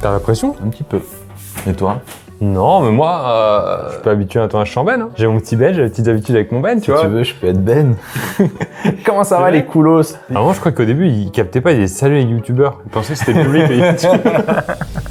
T'as la pression? Un petit peu. Et toi? Non, mais moi, je suis pas habitué à un tournage sans Ben. Hein. J'ai mon petit Ben, j'ai les petites habitudes avec mon Ben, tu vois. Si tu veux, je peux être Ben. Comment ça va les coolos? Moi, je crois qu'au début, il captait pas, il disait salut les youtubeurs. Il pensait que c'était le public les youtubeurs.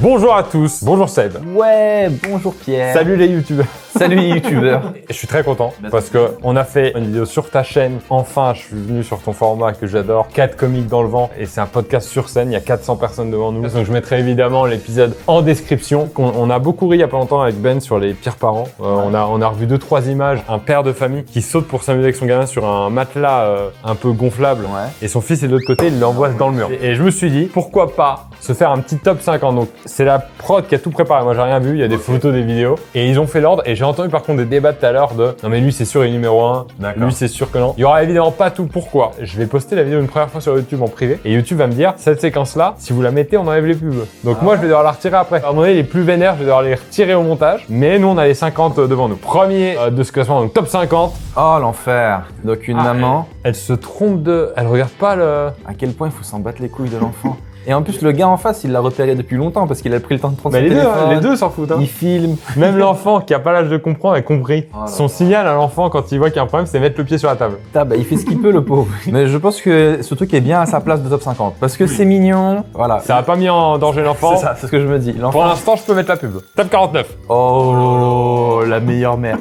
Bonjour à tous, bonjour Seb. Ouais, bonjour Pierre. Salut les youtubeurs. Salut les youtubeurs. Je suis très content parce que on a fait une vidéo sur ta chaîne. Enfin, je suis venu sur ton format que j'adore, 4 comiques dans le vent, et c'est un podcast sur scène. Il y a 400 personnes devant nous. Donc je mettrai évidemment l'épisode en description. On a beaucoup ri il y a pas longtemps avec Ben sur les pires parents. On a revu 2-3 images. Un père de famille qui saute pour s'amuser avec son gamin sur un matelas un peu gonflable. Ouais. Et son fils est de l'autre côté, il l'envoie dans le mur. Et je me suis dit, pourquoi pas se faire un petit top 50. Donc c'est la prod qui a tout préparé. Moi j'ai rien vu, il y a des photos, des vidéos. Et ils ont fait l'ordre. Et j'ai entendu par contre des débats tout à l'heure de non mais lui c'est sûr il est numéro 1, lui c'est sûr que non. Il y aura évidemment pas tout. Pourquoi? Je vais poster la vidéo une première fois sur YouTube en privé. Et YouTube va me dire, cette séquence là, si vous la mettez, on enlève les pubs. Donc moi je vais devoir la retirer après. À un moment donné les plus vénères, je vais devoir les retirer au montage. Mais nous on a les 50 devant nous. Premier de ce classement, donc top 50. Oh l'enfer. Donc une maman. Elle se trompe de... Elle regarde pas le... À quel point il faut s'en battre les couilles de l'enfant. Et en plus, le gars en face, il l'a repéré depuis longtemps parce qu'il a pris le temps de prendre son téléphone. Les deux s'en foutent. Hein. Il filme. Même l'enfant qui a pas l'âge de comprendre a compris. Oh son signal à l'enfant quand il voit qu'il y a un problème, c'est mettre le pied sur la table. Bah, il fait ce qu'il peut, le pauvre. Mais je pense que ce truc est bien à sa place de top 50 parce que c'est mignon. Voilà. Ça a pas mis en danger l'enfant. C'est ça, c'est ce que je me dis. Pour l'instant, je peux mettre la pub. Top 49. Oh, la meilleure mère.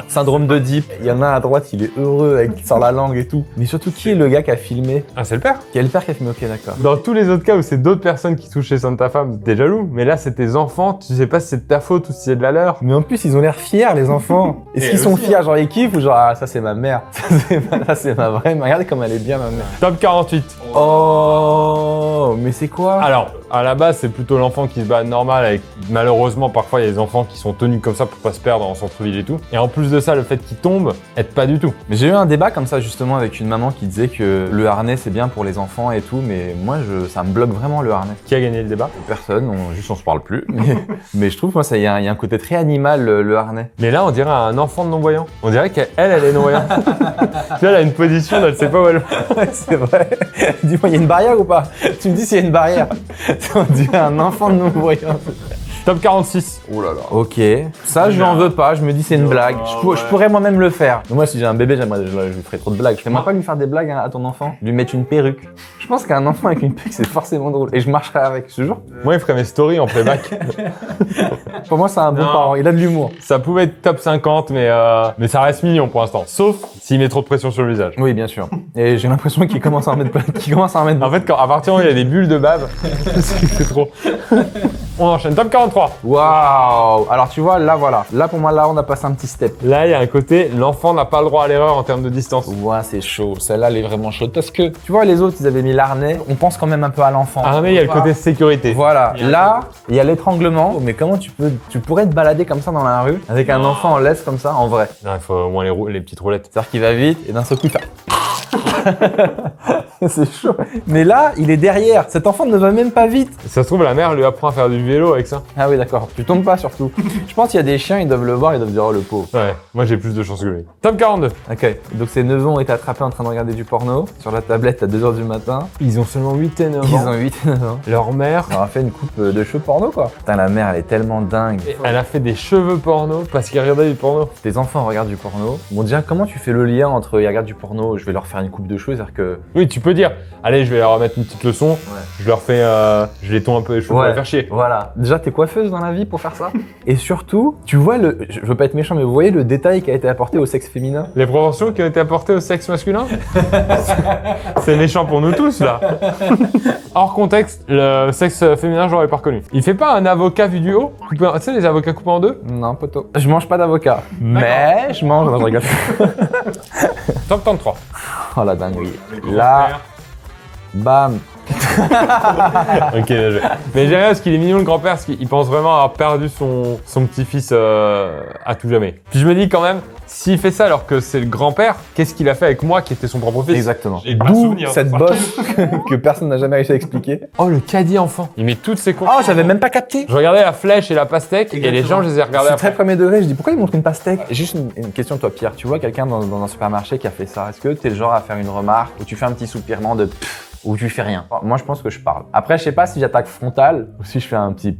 Syndrome de Deep. Il y en a un à droite, il est heureux avec qui sort la langue et tout. Mais surtout, qui est le gars qui a filmé? Ah, c'est le père. Qui est le père qui a filmé? Ok, d'accord. Dans tous les autres cas où c'est d'autres personnes qui touchent les seins de ta femme, t'es jaloux. Mais là, c'est tes enfants, tu sais pas si c'est de ta faute ou si c'est de la leur. Mais en plus, ils ont l'air fiers, les enfants. Est-ce qu'ils sont fiers, genre ils kiffent ou genre ah, ça c'est ma mère, ça c'est ma vraie mère. Regardez comme elle est bien ma mère. Top 48. Oh, mais c'est quoi? Alors, à la base, c'est plutôt l'enfant qui se bat normal avec, malheureusement, parfois, il y a des enfants qui sont tenus comme ça pour pas se perdre en centre-ville et tout. Et en plus de ça, le fait qu'il tombe, aide pas du tout. Mais j'ai eu un débat comme ça, justement, avec une maman qui disait que le harnais, c'est bien pour les enfants et tout, mais moi, ça me bloque vraiment le harnais. Qui a gagné le débat? Personne, on se parle plus. Mais je trouve, moi, il y a un côté très animal, le harnais. Mais là, on dirait un enfant de non-voyant. On dirait qu'elle, elle est non-voyante. Tu vois, elle a une position, elle sait pas où elle va. C'est vrai. Dis-moi, il y a une barrière ou pas? Tu me dis s'il y a une barrière. On dirait un enfant de non-voyant. Top 46. Oh là là. Ok. Ça, je n'en veux pas. Je me dis c'est une blague. Je pourrais moi-même le faire. Mais moi, si j'ai un bébé, je lui ferais trop de blagues. Je n'aimerais pas lui faire des blagues à ton enfant. Lui mettre une perruque. Je pense qu'un enfant avec une perruque, c'est forcément drôle. Et je marcherais avec, je te jure. Moi, il ferait mes stories en playback. Pour moi, c'est un bon parent. Il a de l'humour. Ça pouvait être top 50, mais ça reste mignon pour l'instant. Sauf s'il met trop de pression sur le visage. Oui, bien sûr. Et j'ai l'impression qu'il commence à en mettre plein. En fait, à partir du moment où il y a des bulles de bave, c'est trop. On enchaîne. Top 43. Waouh. Alors, tu vois, là, voilà. Là, pour moi, là, on a passé un petit step. Là, il y a un côté, l'enfant n'a pas le droit à l'erreur en termes de distance. Ouais, c'est chaud. Celle-là, elle est vraiment chaude. Parce que, tu vois, les autres, ils avaient mis l'harnais. On pense quand même un peu à l'enfant. Ah, mais il y a le côté sécurité. Voilà. Là, il y a l'étranglement. Mais comment tu pourrais te balader comme ça dans la rue avec un enfant en laisse comme ça, en vrai? Non, il faut au moins les petites roulettes. C'est-à-dire qu'il va vite et d'un seul coup, il fait... C'est chaud. Mais là, il est derrière. Cet enfant ne va même pas vite. Ça se trouve, la mère lui apprend à faire du vélo avec ça. Ah oui, d'accord. Tu tombes pas surtout. Je pense qu'il y a des chiens, ils doivent le voir, ils doivent dire oh le pauvre. Ouais, moi j'ai plus de chance que lui. Top 42. Ok, donc ces neveux ont été attrapés en train de regarder du porno sur la tablette à 2h du matin. Ils ont seulement 8 et 9 ans. Ils ont 8 et 9 ans. Leur mère, On leur a fait une coupe de cheveux porno quoi. Putain, la mère elle est tellement dingue. elle a fait des cheveux porno parce qu'elle regardait du porno. Tes enfants regardent du porno. Bon, déjà, comment tu fais le lien entre ils regardent du porno, je vais leur faire une coupe de cheveux, c'est-à-dire que. Oui, tu peux dire, allez, je vais leur mettre une petite leçon. Je leur fais, je les tonds un peu les cheveux pour les faire chier. Voilà. Déjà, t'es coiffeuse dans la vie pour faire ça. Et surtout, tu vois je veux pas être méchant, mais vous voyez le détail qui a été apporté au sexe féminin? Les proportions qui ont été apportées au sexe masculin. C'est méchant pour nous tous là. Hors contexte, le sexe féminin, je l'aurais pas reconnu. Il fait pas un avocat vu du haut, tu sais les avocats coupés en deux? Non, poteau. Je mange pas d'avocat. Mais je mange. Non, je rigole. Top 33. Oh la dinguerie. Là, bam. Ok, bien joué. Mais j'aime bien parce qu'il est mignon le grand-père, parce qu'il pense vraiment avoir perdu son petit-fils à tout jamais. Puis je me dis quand même, s'il fait ça alors que c'est le grand-père, qu'est-ce qu'il a fait avec moi qui était son propre fils? Exactement. J'ai pas D'où souvenir. cette bosse que personne n'a jamais réussi à expliquer. Oh, le caddie enfant. Il met toutes ses cons. Oh, j'avais même pas capté. Je regardais la flèche et la pastèque et les gens, je les ai Je regardés suis après. très premier degré, je dis pourquoi ils montrent une pastèque? Juste une question toi Pierre, tu vois quelqu'un dans un supermarché qui a fait ça, est-ce que t'es le genre à faire une remarque ou tu fais un petit soupirement de pfff? ou tu fais rien. Moi, je pense que je parle. Après, je sais pas si j'attaque frontal ou si je fais un petit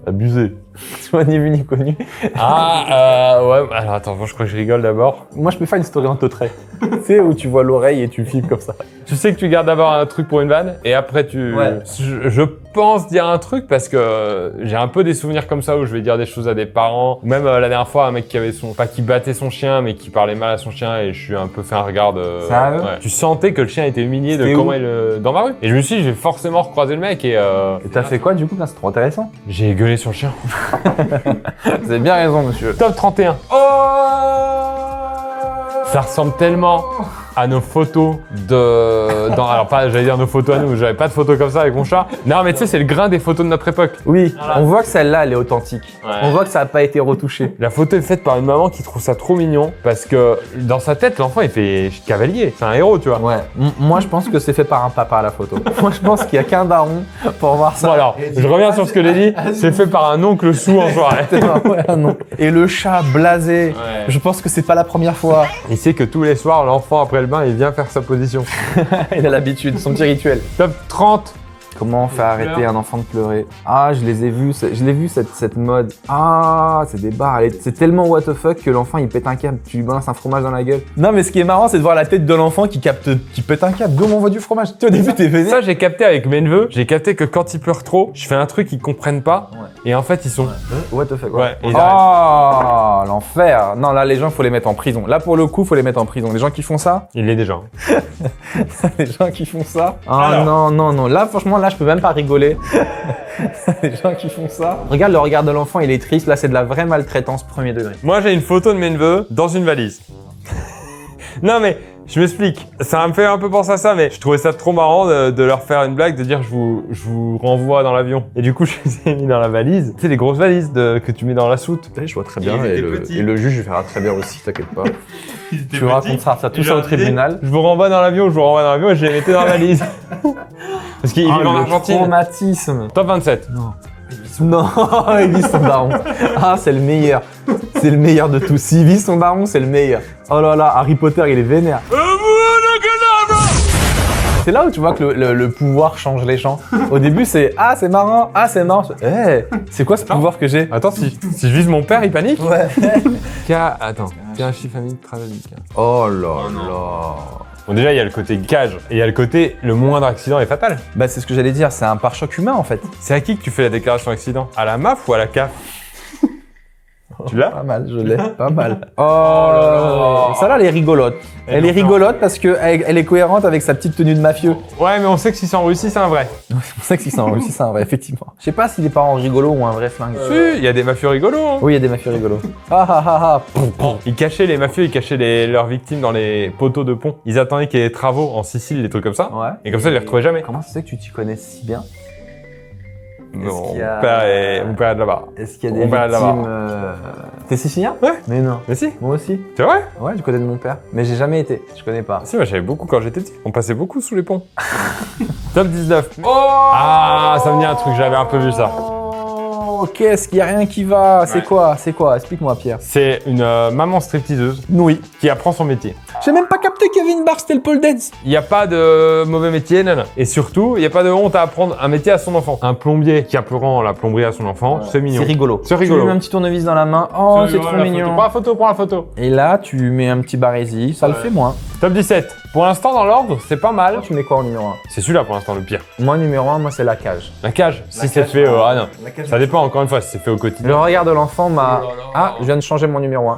abusé. Tu vois, ni vu ni connu. Ouais, alors attends, je crois que je rigole d'abord. Moi, je peux faire une story en trait. Tu sais, où tu vois l'oreille et tu filmes comme ça. Tu sais que tu gardes d'abord un truc pour une vanne et après tu... Ouais. Je pense dire un truc parce que j'ai un peu des souvenirs comme ça où je vais dire des choses à des parents. Ou même la dernière fois, un mec qui avait pas qui battait son chien mais qui parlait mal à son chien et je suis un peu fait un regard de... Sérieux? Ouais. Tu sentais que le chien était humilié de C'était comment où? il... Dans ma rue. Et je me suis dit, je vais forcément recroiser le mec et t'as fait quoi du coup? C'est trop intéressant. j'ai gueulé sur le chien. Vous avez bien raison, monsieur. Top 31. Ça ressemble tellement à nos photos alors pas, j'allais dire nos photos à nous, j'avais pas de photos comme ça avec mon chat. Non mais tu sais, c'est le grain des photos de notre époque. Oui, on voit que celle-là, elle est authentique. Ouais. On voit que ça n'a pas été retouché. La photo est faite par une maman qui trouve ça trop mignon parce que dans sa tête, l'enfant il fait cavalier, c'est un héros, tu vois. Ouais, moi je pense que c'est fait par un papa la photo. Moi je pense qu'il y a qu'un daron pour voir ça. Bon alors, je reviens sur ce que j'ai dit, c'est fait par un oncle sous en soirée. Ouais, non. Et le chat blasé, Ouais. je pense que c'est pas la première fois. Il sait que tous les soirs, l'enfant après le bain, il vient faire sa position. Il a l'habitude, son petit rituel. Top 30. Comment on fait arrêter un enfant de pleurer? Ah, je les ai vus, je l'ai vu cette mode. Ah, c'est des barres, c'est tellement what the fuck que l'enfant il pète un câble, tu lui balances un fromage dans la gueule. Non mais ce qui est marrant c'est de voir la tête de l'enfant qui pète un câble. D'où on voit du fromage? Tu vois, au début t'es vénère. Ça, j'ai capté avec mes neveux. J'ai capté que quand ils pleurent trop, je fais un truc qu'ils comprennent pas. Ouais. Et en fait, ils sont. What the fuck? Ouais, ils Oh, l'enfer. Non, là les gens faut les mettre en prison. Là pour le coup faut les mettre en prison. Les gens qui font ça, Il l'est déjà. les gens qui font ça. Ah Alors. non. Là franchement là je peux même pas rigoler. Les gens qui font ça. Regarde le regard de l'enfant, il est triste. Là c'est de la vraie maltraitance premier degré. Moi, j'ai une photo de mes neveux dans une valise. Non, mais je m'explique. Ça me fait un peu penser à ça, mais je trouvais ça trop marrant de leur faire une blague, de dire je vous renvoie dans l'avion. Et du coup, je les ai mis dans la valise. Tu sais, les grosses valises que tu mets dans la soute. Je vois très bien, et le juge verra très bien aussi, t'inquiète pas. Tu racontes ça tout ça au tribunal. Je vous renvoie dans l'avion, et je les mettais dans la valise. Parce qu'ils vivent en Argentine. Traumatisme. Top 27. Non, il vit son daron. Ah, c'est le meilleur. C'est le meilleur de tous. S'il vit son daron, c'est le meilleur. Oh là là, Harry Potter, il est vénère. C'est là où tu vois que le pouvoir change les gens. Au début, c'est « Ah, c'est marrant. Ah, c'est marrant. » c'est quoi ce pouvoir que j'ai? Attends, si je vise mon père, il panique. Ouais. Attends. K, famille, travail. Oh là là. Bon, déjà, il y a le côté cage. Et il y a le côté le moindre accident est fatal. Bah, c'est ce que j'allais dire. C'est un pare-choc humain, en fait. C'est à qui que tu fais la déclaration d'accident? À la MAF ou à la CAF? Tu l'as? Pas mal, je l'ai. Pas mal. Oh, ça là, elle est rigolote. Elle est rigolote parce que elle est cohérente avec sa petite tenue de mafieux. Ouais, mais on sait que si c'est en Russie, c'est un vrai. C'est pour ça que si c'est en Russie, c'est un vrai, effectivement. Je sais pas si les parents rigolos ont un vrai flingue. Si, il y a des mafieux rigolos. Hein. Oui, il y a des mafieux rigolos. Ah ah ah ah. Les mafieux, ils cachaient leurs victimes dans les poteaux de pont. Ils attendaient qu'il y ait des travaux en Sicile, des trucs comme ça. Ouais. Et comme ça, ils les retrouvaient jamais. Comment tu sais que tu t'y connais si bien? Non, qu'il y a- mon père est de là-bas. Est-ce qu'il y a des On va là-bas. victimes T'es sicilien? Ouais. Mais non. Mais si, Moi aussi. c'est vrai? Ouais, du côté de mon père. Mais j'ai jamais été. Je connais pas. Si, moi j'avais beaucoup quand j'étais petit. On passait beaucoup sous les ponts. Top 19. Ah, ça me dit un truc, j'avais un peu vu ça. Oh, qu'est-ce qu'il y a rien qui va? C'est Ouais. quoi? C'est quoi? Explique-moi, Pierre. C'est une maman stripteaseuse Oui. qui apprend son métier. J'ai même pas capté qu'il y avait une barre, c'était le pole dance. Il n'y a pas de mauvais métier, non. Et surtout, il n'y a pas de honte à apprendre un métier à son enfant. Un plombier qui apprend la plomberie à son enfant, c'est mignon. C'est rigolo. C'est Tu lui rigolo. mets un petit tournevis dans la main. Oh, c'est trop mignon. Prends la photo. Et là, tu mets un petit barési. Ça le fait moins. Top 17. Pour l'instant, dans l'ordre, c'est pas mal. Tu mets quoi en numéro 1? C'est celui-là pour l'instant le pire. Moi, numéro 1, moi, c'est la cage. La cage. Si c'est fait, ah non. Ça dépend encore une fois si c'est fait au quotidien. Le regard de l'enfant m'a... Oh là là. Ah, je viens de changer mon numéro 1.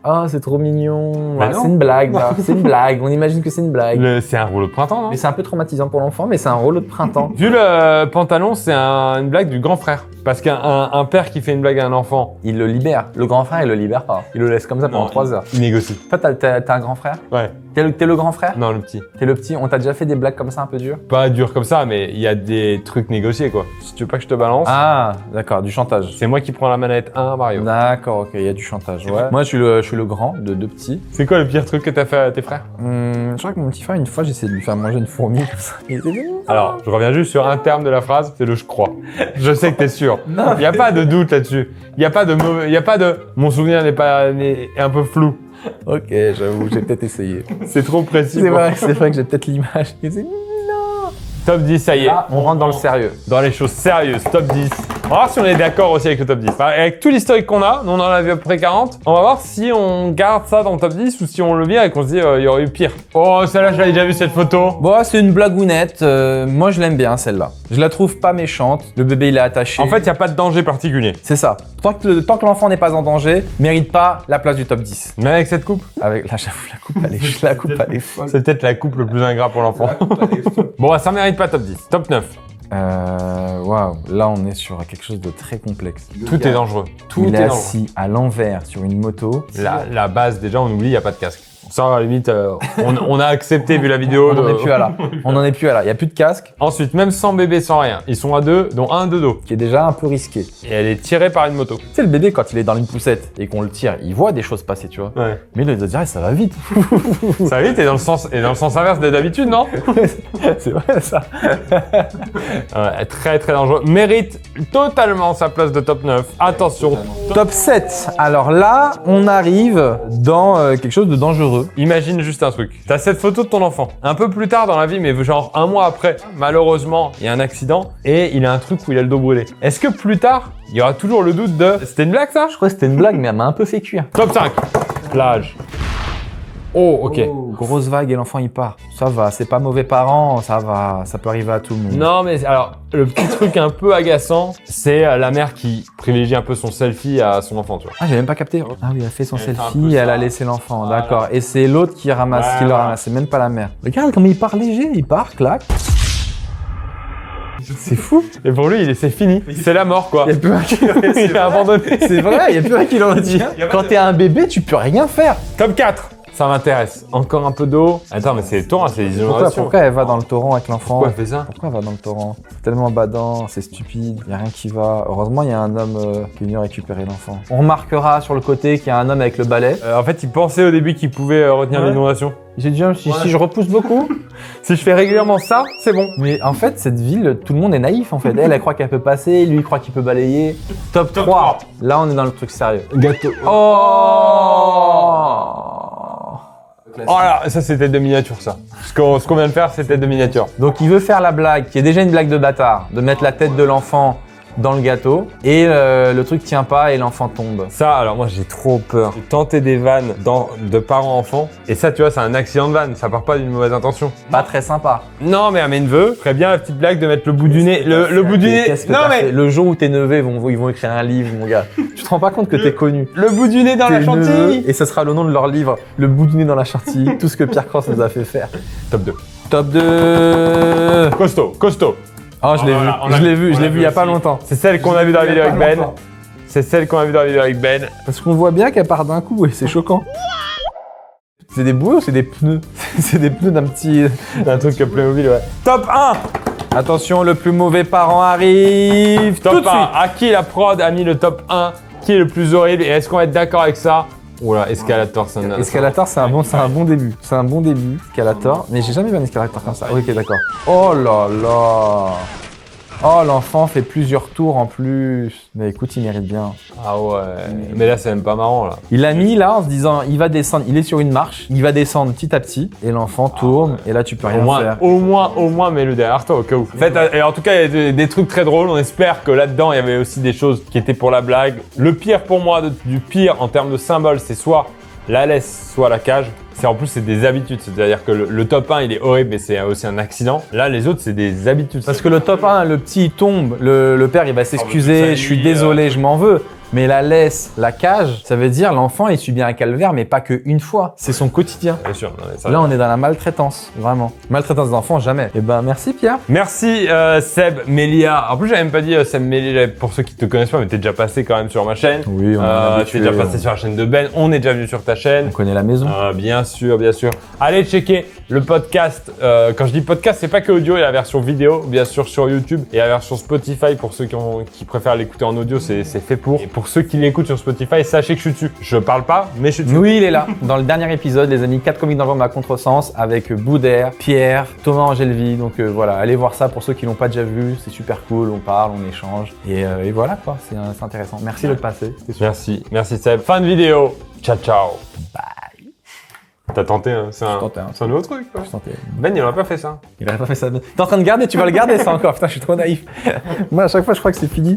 Ah, c'est trop mignon. Bah Ah, non. c'est une blague, là. C'est une blague. On imagine que c'est une blague. C'est un rouleau de printemps, non? Mais c'est un peu traumatisant pour l'enfant, mais c'est un rouleau de printemps. Vu le pantalon, c'est une blague du grand frère. Parce qu'un père qui fait une blague à un enfant, Il le libère. Le grand frère, il le libère pas. Il le laisse comme ça pendant 3 heures. il négocie. Toi, t'as un grand frère? Ouais. T'es le grand frère? Non, le petit. T'es le petit? On t'a déjà fait des blagues comme ça un peu dures? Pas dur comme ça, mais il y a des trucs négociés, quoi. Si tu veux pas que je te balance, Ah, d'accord, du chantage. c'est moi qui prends la manette 1 Mario. D'accord, ok, il y a du chantage, ouais. Moi, je suis le grand de 2 petits. C'est quoi le pire truc que t'as fait à tes frères? Je crois que mon petit frère, une fois, j'ai essayé de lui faire manger une fourmi comme ça. Il était venu. Alors, je reviens juste sur un terme de la phrase, c'est le je crois. Je sais que t'es sûr. Il n'y a pas de doute là-dessus. Il n'y a pas de mon souvenir est un peu flou. Ok, j'avoue, j'ai peut-être essayé. C'est trop précis. C'est vrai que j'ai peut-être l'image. Il disait, non. Top 10, ça y est. Là, on rentre dans le sérieux. Dans les choses sérieuses, top 10. On va voir si on est d'accord aussi avec le top 10. Enfin, avec tout l'historique qu'on a, nous on en a vu à peu près 40, on va voir si on garde ça dans le top 10 ou si on le vire et qu'on se dit il y aurait eu pire. Oh, celle-là, j'avais déjà vu cette photo. Bon, c'est une blagounette. Moi, je l'aime bien, celle-là. Je la trouve pas méchante. Le bébé, il est attaché. En fait, il n'y a pas de danger particulier. C'est ça. Tant que l'enfant n'est pas en danger, mérite pas la place du top 10. Mais avec cette coupe, Avec là, j'avoue, la coupe, elle est folle. c'est peut-être la coupe le plus ingrat pour l'enfant. Bon, ça mérite pas top 10. Top 9. Waouh, là, on est sur quelque chose de très complexe. Tout est dangereux. Tout Il est est dangereux. assis à l'envers sur une moto. La base, déjà, on oublie, il n'y a pas de casque. Ça, à la limite, on a accepté vu la vidéo. On n'en est plus à là. On n'en est plus à là. Il n'y a plus de casque, Ensuite, même sans bébé, sans rien, ils sont à deux, dont un de dos. qui est déjà un peu risqué. Et elle est tirée par une moto. Tu sais, le bébé, quand il est dans une poussette et qu'on le tire, il voit des choses passer, tu vois. Ouais. Mais là, il doit dire, ça va vite. Ça va vite et dans le sens inverse de d'habitude, non? C'est vrai, ça. Ouais, très très dangereux. Mérite totalement sa place de top 9. Attention. Top 7. Alors là, on arrive dans quelque chose de dangereux. Imagine juste un truc. T'as cette photo de ton enfant. Un peu plus tard dans la vie, mais genre un mois après, malheureusement, il y a un accident et il a un truc où il a le dos brûlé. Est-ce que plus tard, il y aura toujours le doute de c'était une blague ça? Je crois que c'était une blague, mais elle m'a un peu fait cuire. Top 5. Plage. Oh, ok. Grosse vague et l'enfant il part. Ça va, c'est pas mauvais parent, ça va, ça peut arriver à tout le monde. Non, mais alors, le petit truc un peu agaçant, c'est la mère qui privilégie un peu son selfie à son enfant, tu vois. Ah, j'ai même pas capté. Ah oui, elle a fait son Elle fait un selfie peu et elle ça. a laissé l'enfant, Voilà. d'accord. Et c'est l'autre qui ramasse, qui le Voilà. ramasse, c'est même pas la mère. Regarde comme il part léger, il part, clac. C'est fou. Et pour lui, c'est fini. C'est la mort, quoi. Il y a plus un qui Il a abandonné. C'est vrai, il y a plus un qui le retient. Quand t'es un bébé, tu peux rien faire. Top 4. Ça m'intéresse. Encore un peu d'eau. Attends, mais c'est les torrents, c'est les inondations. Pourquoi elle va dans le torrent avec l'enfant? Pourquoi elle fait ça? Pourquoi elle va dans le torrent? C'est tellement badant, c'est stupide, y a rien qui va. Heureusement, il y a un homme qui est venu récupérer l'enfant. On remarquera sur le côté qu'il y a un homme avec le balai. En fait, il pensait au début qu'il pouvait retenir Ouais. l'inondation. J'ai dit, si je repousse beaucoup. Si je fais régulièrement ça, c'est bon. Mais en fait, cette ville, tout le monde est naïf en fait. Elle croit qu'elle peut passer, lui il croit qu'il peut balayer. Top 3. Là, on est dans le truc sérieux. Gâteau. Oh Oh là, ça c'est tête de miniature, ça. Ce qu'on vient de faire, c'est tête de miniature. Donc il veut faire la blague, qui est déjà une blague de bâtard, de mettre la tête de l'enfant dans le gâteau. Et le truc tient pas et l'enfant tombe. Ça, alors moi j'ai trop peur. J'ai tenté des vannes de parents-enfants. Et ça, tu vois, c'est un accident de vanne. Ça part pas d'une mauvaise intention. Pas très sympa. Non, mais à mes neveux, je ferais bien la petite blague de mettre le bout du nez. Le bout du nez. Qu'est-ce que Non, t'as mais fait? Le jour où tes neveux ils vont écrire un livre, mon gars. Tu te rends pas compte que t'es connu. le bout du nez dans la Tes chantilly. neveux, et ce sera le nom de leur livre, Le bout du nez dans la chantilly, tout ce que Pierre Cross nous a fait faire. Top 2. Top 2. Costaud, costaud. Oh, je l'ai Voilà, on l'a vu, je l'ai vu vu il y a pas aussi. longtemps. C'est celle qu'on a vue dans la vidéo avec Ben. C'est celle qu'on a vue dans la vidéo avec Ben. Parce qu'on voit bien qu'elle part d'un coup et c'est choquant. C'est des bouées ou c'est des pneus? C'est des pneus d'un petit... Un truc que Playmobil, ouais. Top 1. Attention, le plus mauvais parent arrive tout Top de 1. suite. À qui la prod a mis le top 1? Qui est le plus horrible? Et est-ce qu'on va être d'accord avec ça? Oula, escalator, ça n'a- Escalator, c'est un bon début. C'est un bon début, escalator. Mais j'ai jamais vu un escalator comme ça. Ok, d'accord. Oh là là. Oh, l'enfant fait plusieurs tours en plus. Mais écoute, il mérite bien. Ah ouais. Mais là, c'est même pas marrant, là. Il l'a mis là en se disant, il va descendre. Il est sur une marche. Il va descendre petit à petit. Et l'enfant tourne. Et là, tu peux rien faire. Au moins, mets-le derrière toi au cas où. En fait, et en tout cas, il y a des trucs très drôles. On espère que là-dedans, il y avait aussi des choses qui étaient pour la blague. Le pire pour moi, du pire en termes de symbole, c'est soit la laisse, soit la cage. En plus, c'est des habitudes. C'est-à-dire que le top 1, il est horrible, mais c'est aussi un accident. Là, les autres, c'est des habitudes. Parce que le top 1, le petit, il tombe. Le père, il va s'excuser. ça, Je suis lui, désolé, je m'en veux. Mais la laisse, la cage, ça veut dire l'enfant, il subit un calvaire, mais pas qu'une fois. C'est son quotidien. Bien sûr. Non, mais ça- Là, on est dans la maltraitance, vraiment. Maltraitance d'enfants, jamais. Eh ben, merci Pierre. Merci Seb Melia. En plus, j'avais même pas dit Seb Melia pour ceux qui te connaissent pas, mais t'es déjà passé quand même sur ma chaîne. Oui, T'es déjà passé sur la chaîne de Ben. On est déjà venu sur ta chaîne. On connaît la maison. Bien sûr, bien sûr. Allez checker le podcast. Quand je dis podcast, c'est pas que audio, il y a la version vidéo, bien sûr sur YouTube et la version Spotify pour ceux qui préfèrent l'écouter en audio, c'est fait pour. Et pour ceux qui l'écoutent sur Spotify, sachez que je suis dessus. Je parle pas, mais je suis dessus. Oui, il est là. Dans le dernier épisode, les amis, 4 comiques d'enjambement à contresens avec Boudère, Pierre, Thomas Angelvi. Donc voilà, allez voir ça pour ceux qui l'ont pas déjà vu. C'est super cool, on parle, on échange. Et voilà quoi, c'est intéressant. Merci de le passer. C'était super. Merci Seb. Fin de vidéo. Ciao, ciao. Bye. T'as tenté, hein, c'est tenté, hein. un nouveau truc. Quoi. Je sentais. Ben, il aurait pas fait ça. Il aurait pas fait ça. T'es en train de garder, tu vas le garder ça encore. Putain, je suis trop naïf. Moi, à chaque fois, je crois que c'est fini.